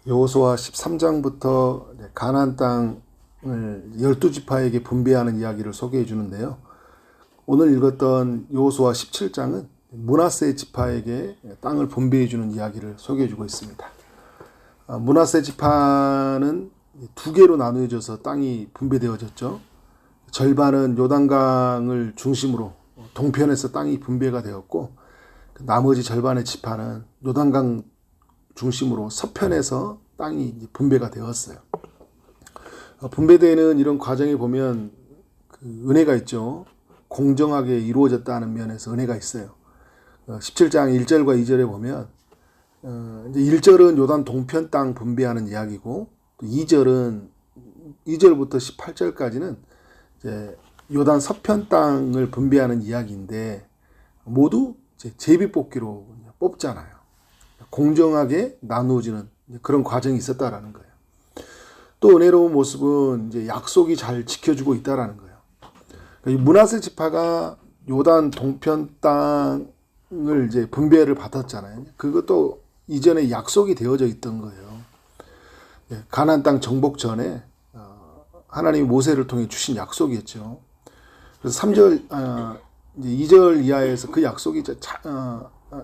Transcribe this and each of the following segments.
여호수아 13장부터 가나안 땅을 12지파에게 분배하는 이야기를 소개해 주는데요. 오늘 읽었던 여호수아 17장은 므낫세 지파에게 땅을 분배해 주는 이야기를 소개해 주고 있습니다. 므낫세 지파는 두 개로 나누어져서 땅이 분배되어졌죠. 절반은 요단강을 중심으로 동편에서 땅이 분배가 되었고, 나머지 절반의 지파는 요단강 중심으로 서편에서 땅이 분배가 되었어요. 분배되는 이런 과정에 보면 은혜가 있죠. 공정하게 이루어졌다는 면에서 은혜가 있어요. 17장 1절과 2절에 보면 이제 1절은 요단 동편 땅 분배하는 이야기고, 2절은 2절부터 18절까지는 이제 요단 서편 땅을 분배하는 이야기인데, 모두 제비뽑기로 뽑잖아요. 공정하게 나누어지는 그런 과정이 있었다라는 거예요. 또 은혜로운 모습은 이제 약속이 잘 지켜주고 있다라는 거예요. 이 므낫세 지파가 요단 동편 땅을 이제 분배를 받았잖아요. 그것도 이전에 약속이 되어져 있던 거예요. 가나안 땅 정복 전에 하나님이 모세를 통해 주신 약속이었죠. 그래서 3절, 이제 2절 이하에서 그 약속이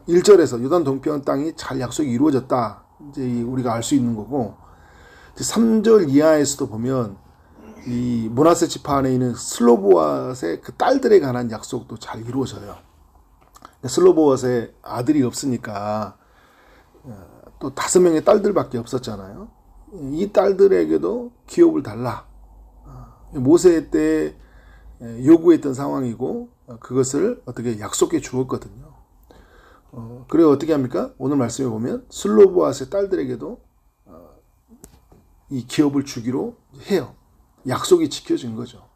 1절에서 요단 동편 땅이 잘 약속이 이루어졌다, 이제 우리가 알 수 있는 거고, 3절 이하에서도 보면 이 므낫세 지파 안에 있는 슬로보앗의 그 딸들에 관한 약속도 잘 이루어져요. 슬로보앗의 아들이 없으니까 또 5명의 딸들밖에 없었잖아요. 이 딸들에게도 기업을 달라, 모세 때 요구했던 상황이고, 그것을 어떻게 약속해 주었거든요. 그래 어떻게 합니까? 오늘 말씀에 보면 슬로보앗의 딸들에게도 이 기업을 주기로 해요. 약속이 지켜진 거죠.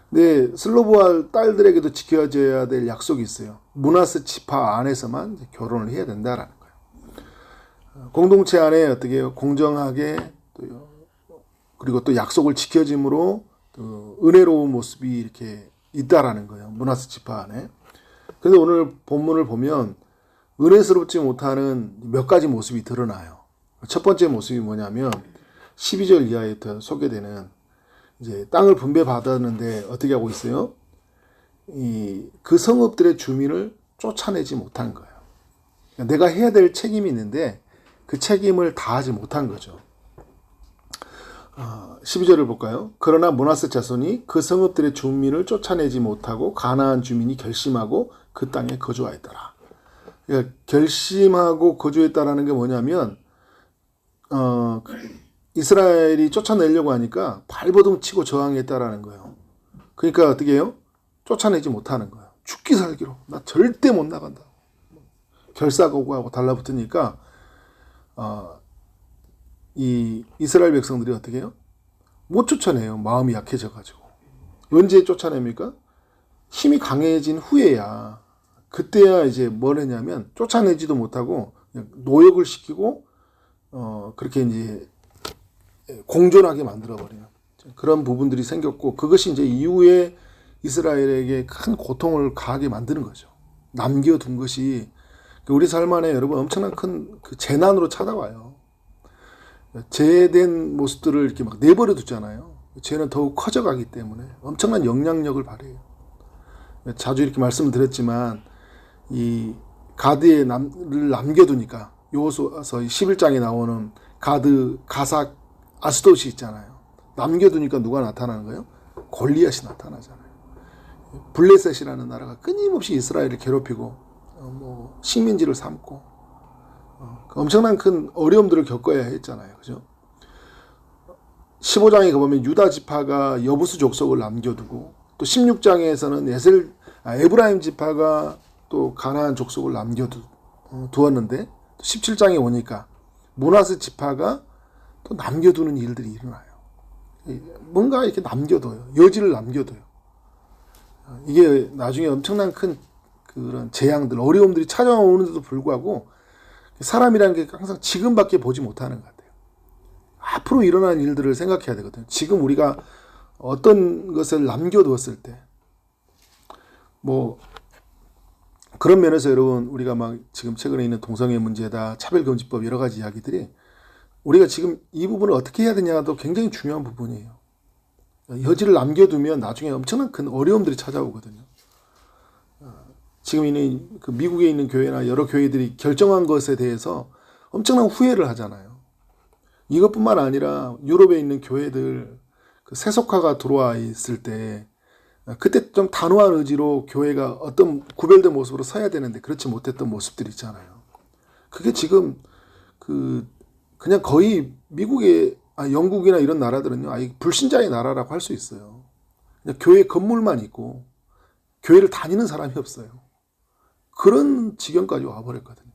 근데 슬로보앗 딸들에게도 지켜져야 될 약속이 있어요. 므낫세 지파 안에서만 결혼을 해야 된다라는 거예요. 공동체 안에 어떻게 공정하게, 그리고 또 약속을 지켜짐으로 은혜로운 모습이 이렇게 있다라는 거예요. 므낫세 지파 안에. 그런데 오늘 본문을 보면 은혜스럽지 못하는 몇 가지 모습이 드러나요. 첫 번째 모습이 뭐냐면 12절 이하에 소개되는, 이제 땅을 분배받았는데 어떻게 하고 있어요? 그 성읍들의 주민을 쫓아내지 못한 거예요. 내가 해야 될 책임이 있는데 그 책임을 다하지 못한 거죠. 12절을 볼까요? 그러나 므낫세 자손이 그 성읍들의 주민을 쫓아내지 못하고 가나안 주민이 결심하고 그 땅에 거주하였더라. 그러니까 결심하고 거주했다라는 게 뭐냐면, 이스라엘이 쫓아내려고 하니까 발버둥 치고 저항했다라는 거예요. 그러니까 어떻게 해요? 쫓아내지 못하는 거예요. 죽기 살기로 나 절대 못 나간다. 결사거구하고 달라붙으니까 이 이스라엘 백성들이 어떻게 해요? 못 쫓아내요. 마음이 약해져가지고. 언제 쫓아냅니까? 힘이 강해진 후에야. 그때야 이제 뭘 했냐면 쫓아내지도 못하고 노역을 시키고 그렇게 이제 공존하게 만들어버려요. 그런 부분들이 생겼고, 그것이 이제 이후에 이스라엘에게 큰 고통을 가하게 만드는 거죠. 남겨둔 것이 우리 삶 안에 여러분 엄청난 큰 그 재난으로 찾아와요. 죄된 모습들을 이렇게 막 내버려 두잖아요. 죄는 더욱 커져가기 때문에 엄청난 영향력을 발휘해요. 자주 이렇게 말씀을 드렸지만, 이 가드에 남겨두니까, 여호수아서 11장에 나오는 가드, 가삭, 아스돗이 있잖아요. 남겨두니까 누가 나타나는 거예요? 골리앗이 나타나잖아요. 블레셋이라는 나라가 끊임없이 이스라엘을 괴롭히고 식민지를 삼고 엄청난 큰 어려움들을 겪어야 했잖아요. 그죠? 15장에 가보면 유다 지파가 여부수 족속을 남겨두고, 또 16장에서는 에브라임 지파가 또 가나안 족속을 남겨두었는데, 17장에 오니까 므낫세 지파가 또 남겨두는 일들이 일어나요. 뭔가 이렇게 남겨둬요. 여지를 남겨둬요. 이게 나중에 엄청난 큰 그런 재앙들, 어려움들이 찾아오는데도 불구하고 사람이라는 게 항상 지금밖에 보지 못하는 것 같아요. 앞으로 일어나는 일들을 생각해야 되거든요. 지금 우리가 어떤 것을 남겨두었을 때, 그런 면에서 여러분, 우리가 막 지금 최근에 있는 동성애 문제다, 차별금지법, 여러 가지 이야기들이 우리가 지금 이 부분을 어떻게 해야 되냐도 굉장히 중요한 부분이에요. 여지를 남겨두면 나중에 엄청난 큰 어려움들이 찾아오거든요. 지금 있는 그 미국에 있는 교회나 여러 교회들이 결정한 것에 대해서 엄청난 후회를 하잖아요. 이것뿐만 아니라 유럽에 있는 교회들 그 세속화가 들어와 있을 때 그때 좀 단호한 의지로 교회가 어떤 구별된 모습으로 서야 되는데 그렇지 못했던 모습들이 있잖아요. 그게 지금 그냥 거의 미국의 영국이나 이런 나라들은요, 불신자의 나라라고 할 수 있어요. 그냥 교회 건물만 있고 교회를 다니는 사람이 없어요. 그런 지경까지 와버렸거든요.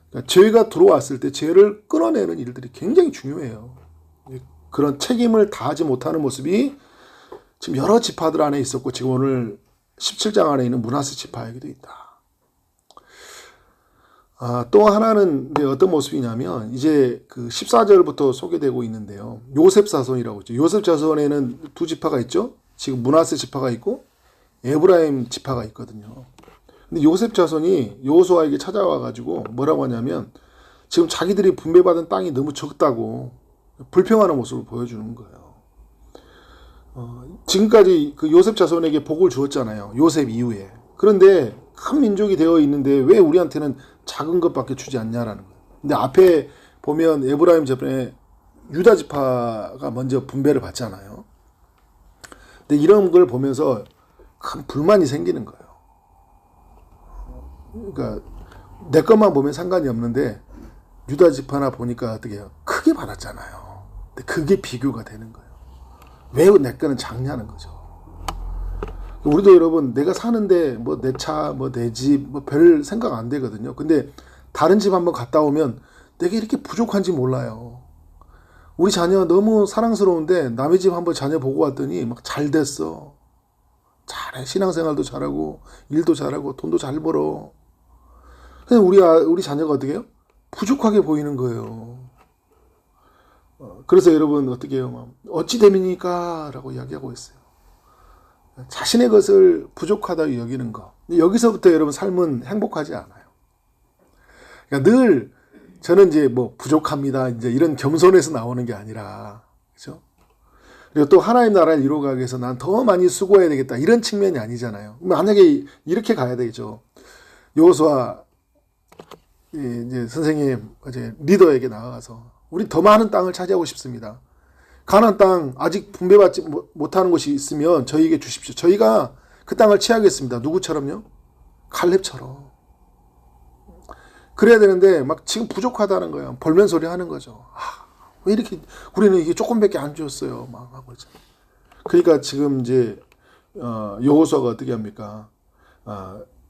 그러니까 죄가 들어왔을 때 죄를 끌어내는 일들이 굉장히 중요해요. 그런 책임을 다하지 못하는 모습이 지금 여러 지파들 안에 있었고 지금 오늘 17장 안에 있는 므낫세 지파에게도 있다. 또 하나는 이제 어떤 모습이냐면 이제 그 14절부터 소개되고 있는데요. 요셉 자손이라고 있죠. 요셉 자손에는 두 지파가 있죠. 지금 므낫세 지파가 있고 에브라임 지파가 있거든요. 근데 요셉 자손이 여호수아에게 찾아와가지고 뭐라고 하냐면 지금 자기들이 분배받은 땅이 너무 적다고 불평하는 모습을 보여주는 거예요. 지금까지 그 요셉 자손에게 복을 주었잖아요. 요셉 이후에. 그런데 큰 민족이 되어 있는데 왜 우리한테는 작은 것밖에 주지 않냐라는 거예요. 근데 앞에 보면 에브라임 지파에 유다 지파가 먼저 분배를 받잖아요. 근데 이런 걸 보면서 큰 불만이 생기는 거예요. 그러니까 내 것만 보면 상관이 없는데 유다 지파나 보니까 어떻게 해요? 크게 받았잖아요. 근데 그게 비교가 되는 거예요. 왜 내 거는 작냐는 거죠. 우리도 여러분 내가 사는데 뭐 내 차, 뭐 내 집, 뭐 별 생각 안 되거든요. 근데 다른 집 한번 갔다 오면 내가 이렇게 부족한지 몰라요. 우리 자녀 너무 사랑스러운데 남의 집 한번 자녀 보고 왔더니 막 잘 됐어. 잘해. 신앙생활도 잘하고 일도 잘하고 돈도 잘 벌어. 근데 우리 자녀가 어떻게 해요? 부족하게 보이는 거예요. 그래서 여러분 어떻게 해요? 어찌 됨이니까? 라고 이야기하고 있어요. 자신의 것을 부족하다고 여기는 거. 여기서부터 여러분 삶은 행복하지 않아요. 그러니까 늘 저는 이제 뭐 부족합니다. 이제 이런 겸손에서 나오는 게 아니라, 그죠? 그리고 또 하나님 나라를 이루어가기 위해서 난 더 많이 수고해야 되겠다. 이런 측면이 아니잖아요. 만약에 이렇게 가야 되죠. 여호수아 이제 선생님 이제 리더에게 나가서 우리 더 많은 땅을 차지하고 싶습니다. 가나안 땅 아직 분배받지 못하는 곳이 있으면 저희에게 주십시오. 저희가 그 땅을 취하겠습니다. 누구처럼요? 갈렙처럼. 그래야 되는데 막 지금 부족하다는 거예요. 볼멘 소리 하는 거죠. 왜 이렇게 우리는 이게 조금밖에 안 주었어요. 막 하고 있잖아요. 그러니까 지금 이제 여호수아가 어떻게 합니까?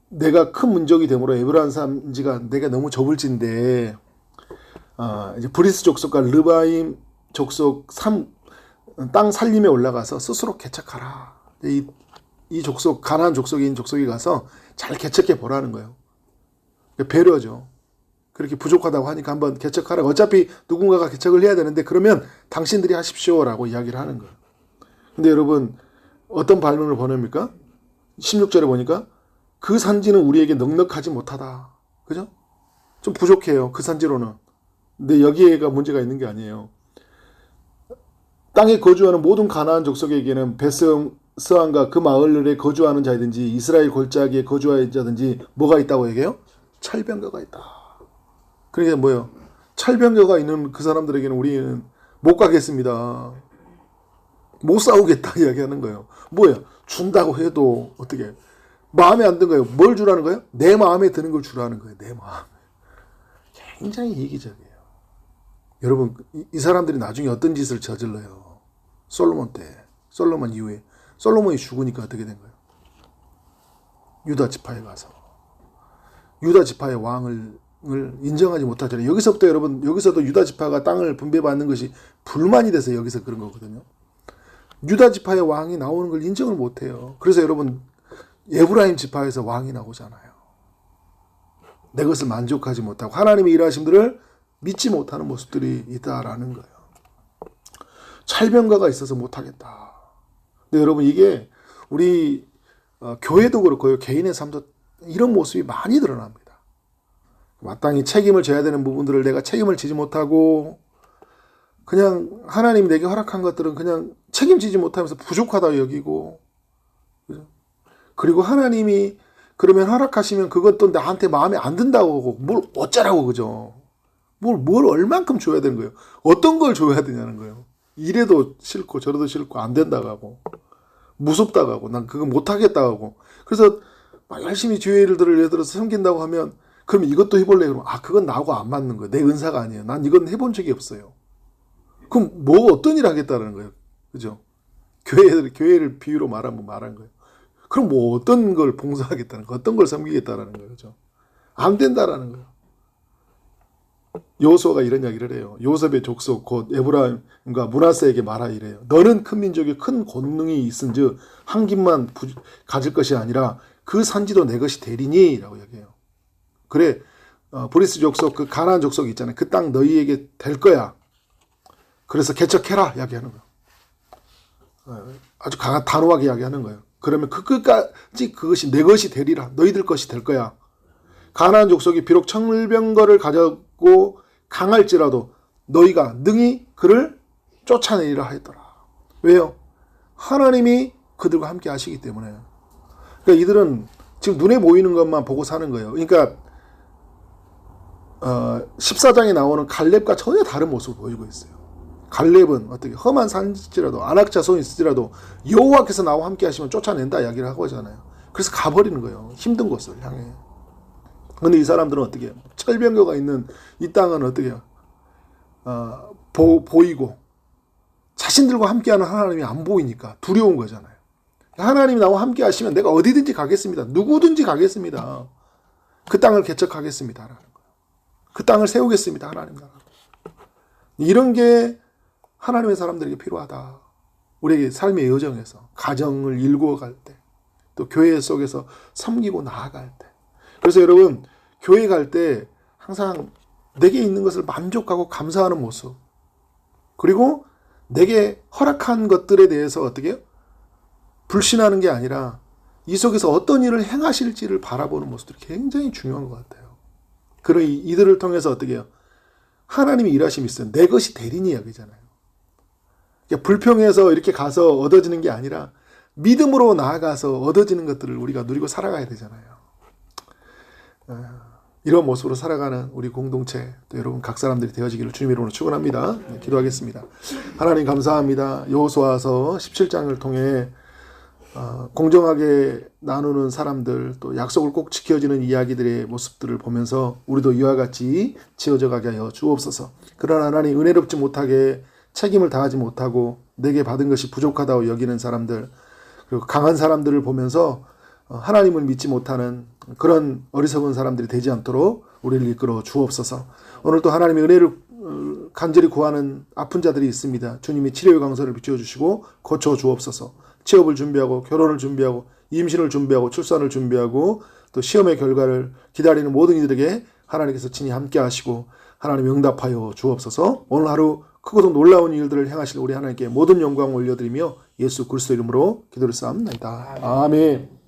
내가 큰 문적이 되므로 에브라임 산지가 내가 너무 좁을진데 이제 브리스 족속과 르바임 족속 땅 살림에 올라가서 스스로 개척하라. 이 족속 가나안 족속인 족속에 가서 잘 개척해 보라는 거예요. 배려죠. 그렇게 부족하다고 하니까 한번 개척하라. 어차피 누군가가 개척을 해야 되는데 그러면 당신들이 하십시오라고 이야기를 하는 거예요. 근데 여러분 어떤 반론을 보냅니까? 16절에 보니까 그 산지는 우리에게 넉넉하지 못하다. 그죠? 좀 부족해요. 그 산지로는. 근데 여기에가 문제가 있는 게 아니에요. 땅에 거주하는 모든 가나안 족속에게는 베스안과 그 마을에 거주하는 자이든지 이스라엘 골짜기에 거주하는 자든지 뭐가 있다고 얘기해요? 철병거가 있다. 그러니까 뭐예요? 철병거가 있는 그 사람들에게는 우리는 못 가겠습니다. 못 싸우겠다 이야기하는 거예요. 뭐예요? 준다고 해도 어떻게 마음에 안 든 거예요. 뭘 주라는 거예요? 내 마음에 드는 걸 주라는 거예요. 내 마음에. 굉장히 이기적이에요. 여러분 이 사람들이 나중에 어떤 짓을 저질러요? 솔로몬 때, 솔로몬 이후에 솔로몬이 죽으니까 어떻게 된 거예요? 유다 지파에 가서 유다 지파의 왕을 인정하지 못하잖아요. 여기서부터 여러분 여기서도 유다 지파가 땅을 분배받는 것이 불만이 돼서 여기서 그런 거거든요. 유다 지파의 왕이 나오는 걸 인정을 못해요. 그래서 여러분 에브라임 지파에서 왕이 나오잖아요. 내 것을 만족하지 못하고 하나님의 일하심들을 믿지 못하는 모습들이 있다라는 거예요. 찰병가가 있어서 못하겠다. 근데 여러분 이게 우리 교회도 그렇고요. 개인의 삶도 이런 모습이 많이 드러납니다. 마땅히 책임을 져야 되는 부분들을 내가 책임을 지지 못하고 그냥 하나님이 내게 허락한 것들은 그냥 책임지지 못하면서 부족하다고 여기고, 그죠? 그리고 하나님이 그러면 허락하시면 그것도 나한테 마음에 안 든다고 하고 뭘 어쩌라고, 그죠? 뭘 얼만큼 줘야 되는 거예요? 어떤 걸 줘야 되냐는 거예요. 이래도 싫고 저래도 싫고 안 된다고 하고 무섭다고 하고 난 그거 못하겠다고 하고, 그래서 막 열심히 주의를 예를 들어서 섬긴다고 하면 그럼 이것도 해볼래? 그러면 그건 나하고 안 맞는 거예요. 내 은사가 아니에요. 난 이건 해본 적이 없어요. 그럼 뭐 어떤 일을 하겠다는 거예요. 그죠? 교회를 비유로 말하면 말한 거예요. 그럼 뭐 어떤 걸 봉사하겠다는 거, 어떤 걸 섬기겠다라는 거예요. 그죠? 안 된다라는 거예요. 여호수아가 이런 이야기를 해요. 요셉의 족속 곧 에브라임과 므낫세에게 말하 이래요. 너는 큰 민족이 큰 권능이 있은즉 한 집만 가질 것이 아니라 그 산지도 내 것이 되리니 라고 이야기해요. 그래, 브리스 족속, 그 가나안 족속 있잖아요. 그 땅 너희에게 될 거야. 그래서 개척해라 이야기하는 거예요. 아주 단호하게 이야기하는 거예요. 그러면 그 끝까지 그것이 내 것이 되리라. 너희들 것이 될 거야. 가나안 족속이 비록 청물병거를 가졌고 강할지라도 너희가 능히 그를 쫓아내리라 하였더라. 왜요? 하나님이 그들과 함께 하시기 때문에. 그러니까 이들은 지금 눈에 보이는 것만 보고 사는 거예요. 그러니까 14장에 나오는 갈렙과 전혀 다른 모습을 보이고 있어요. 갈렙은 어떻게 험한 산지라도 안악자손이 있을지라도 여호와께서 나와 함께 하시면 쫓아낸다 이야기를 하고 하잖아요. 그래서 가버리는 거예요. 힘든 곳을 향해. 근데 이 사람들은 어떻게 해요? 철병거가 있는 이 땅은 어떻게 해요? 보이고 자신들과 함께하는 하나님이 안 보이니까 두려운 거잖아요. 하나님이 나와 함께 하시면 내가 어디든지 가겠습니다. 누구든지 가겠습니다. 그 땅을 개척하겠습니다. 라는 거예요. 그 땅을 세우겠습니다. 하나님 나라. 이런 게 하나님의 사람들에게 필요하다. 우리에게 삶의 여정에서 가정을 일구어갈 때, 또 교회 속에서 섬기고 나아갈 때. 그래서 여러분 교회 갈 때 항상 내게 있는 것을 만족하고 감사하는 모습, 그리고 내게 허락한 것들에 대해서 어떻게 해요? 불신하는 게 아니라 이 속에서 어떤 일을 행하실지를 바라보는 모습들이 굉장히 중요한 것 같아요. 그런 이들을 통해서 어떻게 해요? 하나님이 일하심이 있어요. 내 것이 되리니 이야기잖아요. 그러니까 불평해서 이렇게 가서 얻어지는 게 아니라 믿음으로 나아가서 얻어지는 것들을 우리가 누리고 살아가야 되잖아요. 이런 모습으로 살아가는 우리 공동체, 또 여러분 각 사람들이 되어지기를 주님 이름으로 축원합니다. 기도하겠습니다. 하나님 감사합니다. 여호수아서 17장을 통해 공정하게 나누는 사람들, 또 약속을 꼭 지켜지는 이야기들의 모습들을 보면서 우리도 이와 같이 지어져 가게 하여 주옵소서. 그러나 하나님 은혜롭지 못하게 책임을 다하지 못하고 내게 받은 것이 부족하다고 여기는 사람들, 그리고 강한 사람들을 보면서 하나님을 믿지 못하는 그런 어리석은 사람들이 되지 않도록 우리를 이끌어 주옵소서. 오늘 또 하나님의 은혜를 간절히 구하는 아픈 자들이 있습니다. 주님이 치료의 강서를 비춰주시고 고쳐 주옵소서. 취업을 준비하고 결혼을 준비하고 임신을 준비하고 출산을 준비하고 또 시험의 결과를 기다리는 모든 이들에게 하나님께서 친히 함께 하시고 하나님 응답하여 주옵소서. 오늘 하루 크고도 놀라운 일들을 행하실 우리 하나님께 모든 영광을 올려드리며 예수 그리스도 이름으로 기도를 쌓습니다. 아멘.